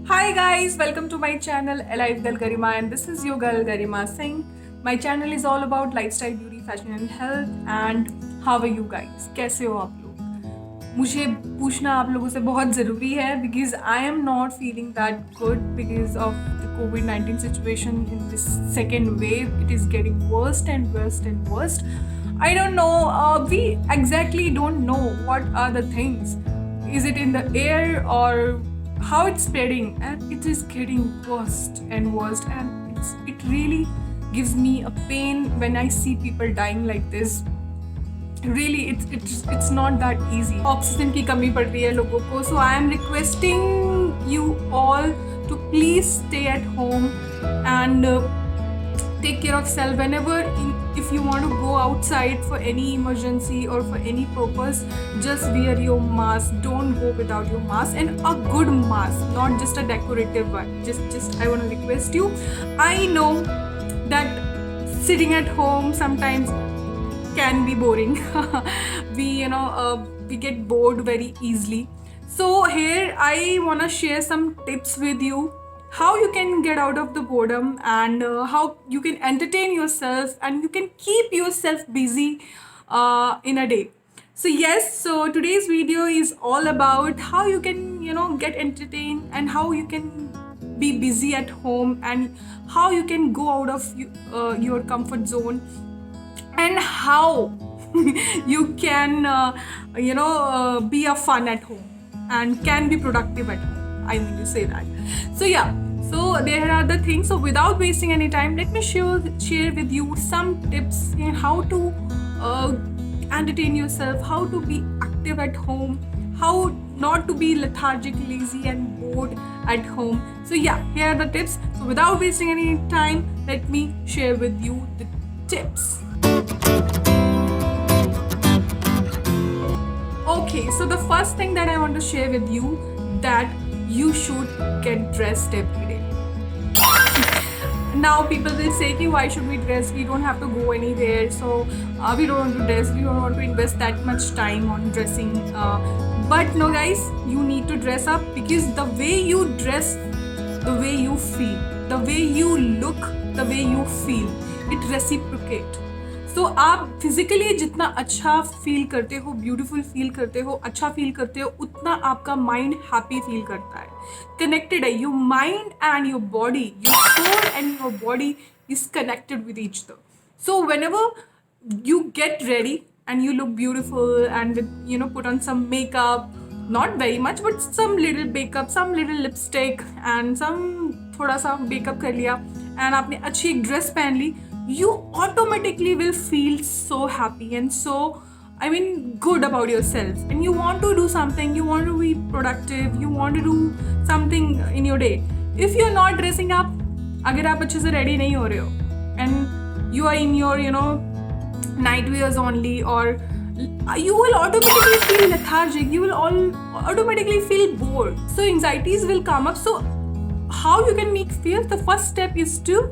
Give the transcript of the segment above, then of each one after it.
Hi guys, welcome to my channel Alive Gal Garima and this is your girl Garima Singh. My channel is all about lifestyle, beauty, fashion and health and how are you guys? कैसे हो आप लोग? मुझे पूछना आप लोगों से बहुत ज़रूरी है because I am not feeling that good because of the COVID-19 situation in this second wave. It is getting worse and worse and worse. I don't know, we exactly don't know what are the things. Is it in the air or how it's spreading, and it is getting worse and worse, and it really gives me a pain when I see people dying like this. Really, it's not that easy. Oxygen की कमी पड़ रही है लोगों को, so I am requesting you all to please stay at home and take care of self. If you want to go outside for any emergency or for any purpose, just wear your mask. Don't go without your mask, and a good mask, not just a decorative one. Just I want to request you. I know that sitting at home sometimes can be boring. We get bored very easily. So here I want to share some tips with you how you can get out of the boredom and how you can entertain yourself and you can keep yourself busy in a day. So today's video is all about how you can get entertained and how you can be busy at home and how you can go out of your comfort zone and how you can be a fun at home and can be productive at home. I mean to say that. So there are the things. So without wasting any time, let me share with you some tips in how to entertain yourself, how to be active at home, how not to be lethargic, lazy and bored at home. So here are the tips. So without wasting any time, let me share with you the tips. Okay, so the first thing that I want to share with you, that you should get dressed every day. Now people will say ki why should we dress, we don't have to go anywhere, so we don't want to dress, we don't want to invest that much time on dressing, but no guys, you need to dress up because the way you dress, the way you feel, the way you look, the way you feel, it reciprocate. तो आप physically जितना अच्छा feel करते हो, beautiful feel करते हो, अच्छा feel करते हो, उतना आपका माइंड हैप्पी फील करता है. कनेक्टेड है your mind and your body, your soul and your body is connected with each other. So whenever you get ready and you look beautiful and put on some makeup, not very much but some little makeup, some little lipstick and some थोड़ा सा makeup कर लिया and आपने अच्छी एक dress पहन ली, you automatically will feel so happy and so good about yourself, and you want to do something, you want to be productive, you want to do something in your day. If you're not dressing up, अगर आप अच्छे से ready नहीं हो रहे हो and you are in your night wears only, or you will automatically feel lethargic, you will automatically feel bored, so anxieties will come up. So how you can make feel, the first step is to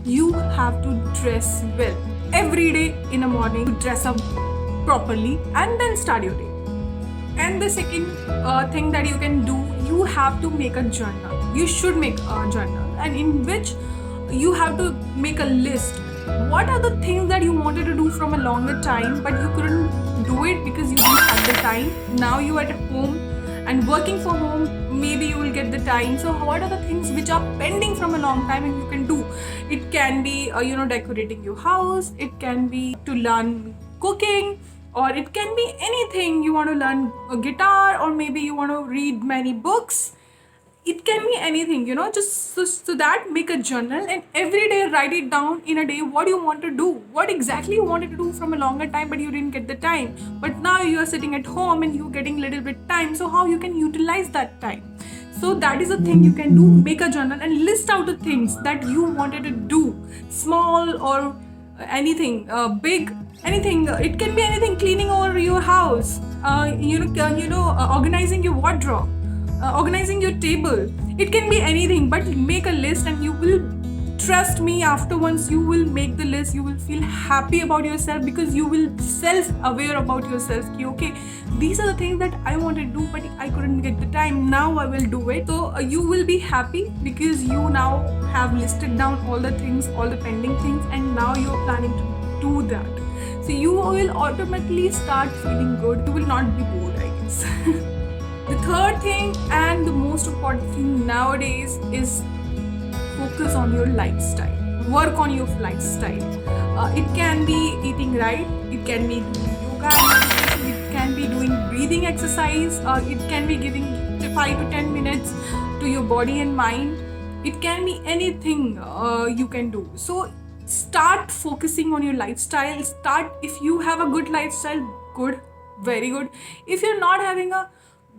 you have to dress well every day in the morning. Dress up properly and then start your day. And the second thing that you can do, you have to make a journal. You should make a journal, and in which you have to make a list. What are the things that you wanted to do from a longer time but you couldn't do it because you didn't have the time? Now you are at home and working from home, maybe you will get the time. So what are the things which are pending from a long time and you can do? It can be decorating your house, it can be to learn cooking, or it can be anything. You want to learn a guitar, or maybe you want to read many books. It can be anything, just so that make a journal and every day write it down in a day what you want to do, what exactly you wanted to do from a longer time but you didn't get the time, but now you are sitting at home and you're getting little bit time, so how you can utilize that time. So that is a thing you can do. Make a journal and list out the things that you wanted to do, small or anything, big, anything. It can be anything, cleaning over your house, organizing your wardrobe, organizing your table. It can be anything, but make a list and you will trust me, after once you will make the list, you will feel happy about yourself because you will self-aware about yourself. Okay, these are the things that I wanted to do, but I couldn't get the time. Now I will do it. So you will be happy because you now have listed down all the things, all the pending things, and now you're planning to do that. So you will automatically start feeling good. You will not be bored, I guess. The third thing and the most important thing nowadays is focus on your lifestyle. Work on your lifestyle. It can be eating right, it can be doing yoga, it can be doing breathing exercise, it can be giving 5 to 10 minutes to your body and mind. It can be anything you can do. So start focusing on your lifestyle. If you have a good lifestyle, good, very good. If you're not having a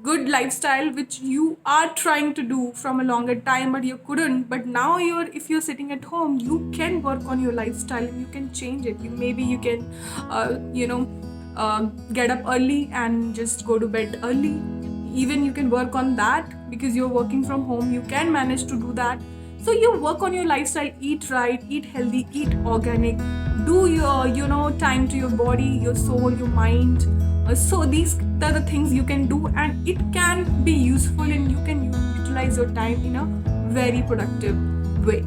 good lifestyle which you are trying to do from a longer time but you couldn't, but now if you're sitting at home, you can work on your lifestyle and you can change it. You can get up early and just go to bed early. Even you can work on that because you're working from home, you can manage to do that. So you work on your lifestyle, eat right, eat healthy, eat organic, do your time to your body, your soul, your mind. So these are the things you can do, and it can be useful and you can utilize your time in a very productive way.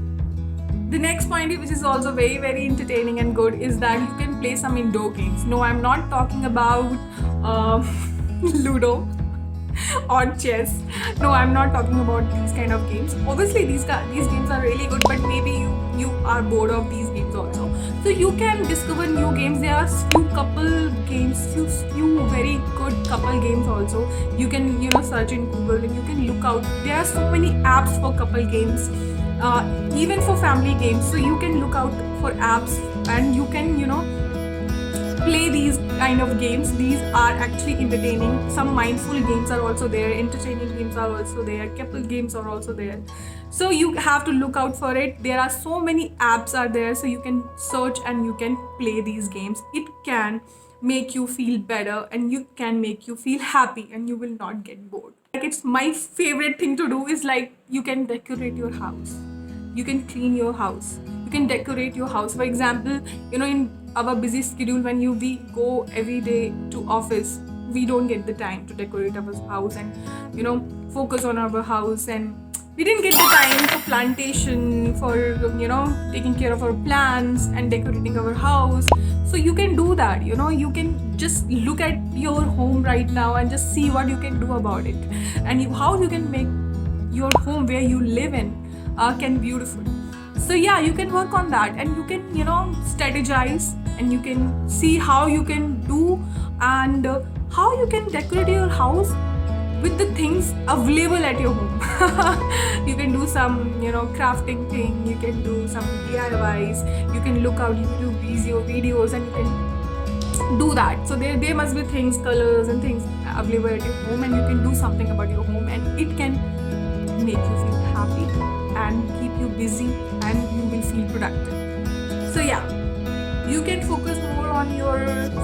The next point, which is also very, very entertaining and good, is that you can play some indoor games. No, I'm not talking about Ludo or chess. No, I'm not talking about these kind of games. Obviously, these games are really good, but maybe you are bored of these games also. So you can discover new games. There are few couple games, few very good couple games also. You can search in Google and you can look out. There are so many apps for couple games, even for family games. So you can look out for apps and you can play these kind of games. These are actually entertaining. Some mindful games are also there, entertaining games are also there, couple games are also there. So you have to look out for it. There are so many apps are there, so you can search and you can play these games. It can make you feel better and you can make you feel happy and you will not get bored. Like, it's my favorite thing to do is like you can decorate your house, you can clean your house, you can decorate your house. For example, in our busy schedule, when we go every day to office, we don't get the time to decorate our house and focus on our house, and we didn't get the time for plantation, for taking care of our plants and decorating our house. So you can do that. You can just look at your home right now and just see what you can do about it, and how you can make your home where you live in can be beautiful. So yeah, you can work on that and you can strategize and you can see how you can do and how you can decorate your house with the things available at your home. You can do some crafting thing, you can do some DIYs, you can look out YouTube videos and you can do that. So there must be things, colors and things available at your home, and you can do something about your home, and it can make you feel happy and keep you busy and you will feel productive. So yeah, you can focus more on your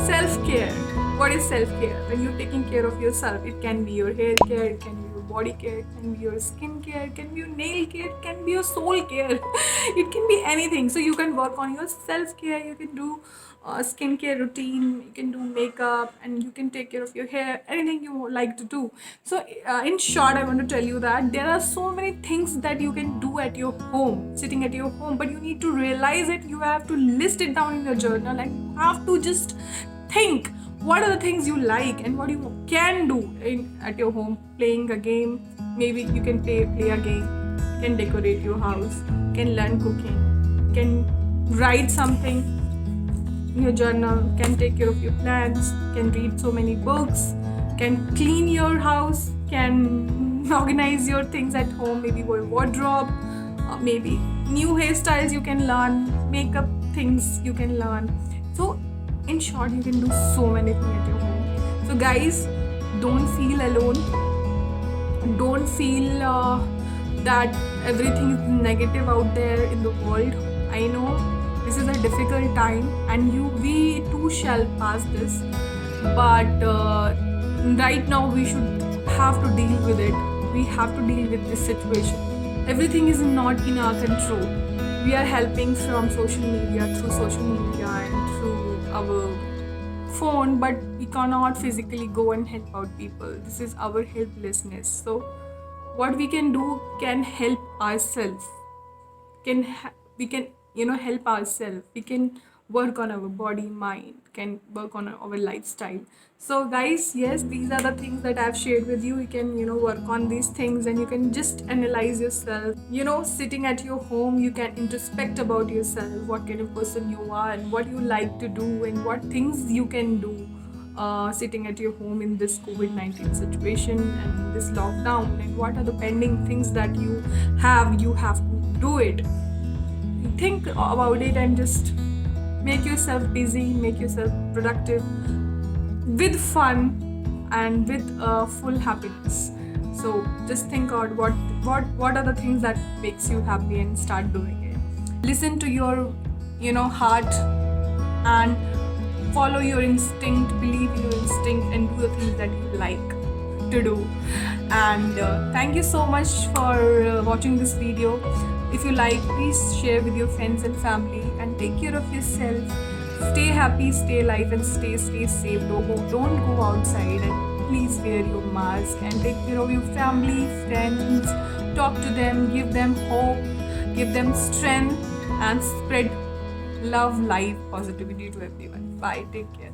self-care. What is self-care? When you're taking care of yourself, it can be your hair care, it can be your body care, it can be your skin care, it can be your nail care, it can be your soul care. It can be anything. So you can work on your self-care, you can do skincare routine, you can do makeup, and you can take care of your hair, anything you like to do. So in short, I want to tell you that there are so many things that you can do at your home, sitting at your home, but you need to realize it. You have to list it down in your journal and you have to just think what are the things you like and what you can do at your home. Playing a game, maybe you can play a game, can decorate your house, can learn cooking, can write something in your journal, can take care of your plants, can read so many books, can clean your house, can organize your things at home, maybe your wardrobe, maybe new hairstyles you can learn, makeup things you can learn. So in short, you can do so many things at your home. So guys, don't feel alone. Don't feel that everything is negative out there in the world. I know this is a difficult time and we too shall pass this. But right now we should have to deal with it. We have to deal with this situation. Everything is not in our control. we are helping from social media, through social media and through our phone, but we cannot physically go and help out people. This is our helplessness. So what we can do can help ourselves, we can help ourselves. We can work on our body, mind, can work on our lifestyle. So guys, yes, these are the things that I've shared with you. You can work on these things, and you can just analyze yourself. Sitting at your home, you can introspect about yourself, what kind of person you are and what you like to do and what things you can do sitting at your home in this COVID-19 situation and this lockdown, and what are the pending things that you have to do it. Think about it and just make yourself busy, make yourself productive with fun and with full happiness. So just think out what are the things that makes you happy and start doing it. Listen to your heart and follow your instinct, believe in your instinct, and do the things that you like to do. And thank you so much for watching this video. If you like, please share with your friends and family, and take care of yourself. Stay happy, stay alive, and stay safe. Don't go outside, and please wear your mask and take care of your family, friends. Talk to them, give them hope, give them strength, and spread love, life, positivity to everyone. Bye, take care.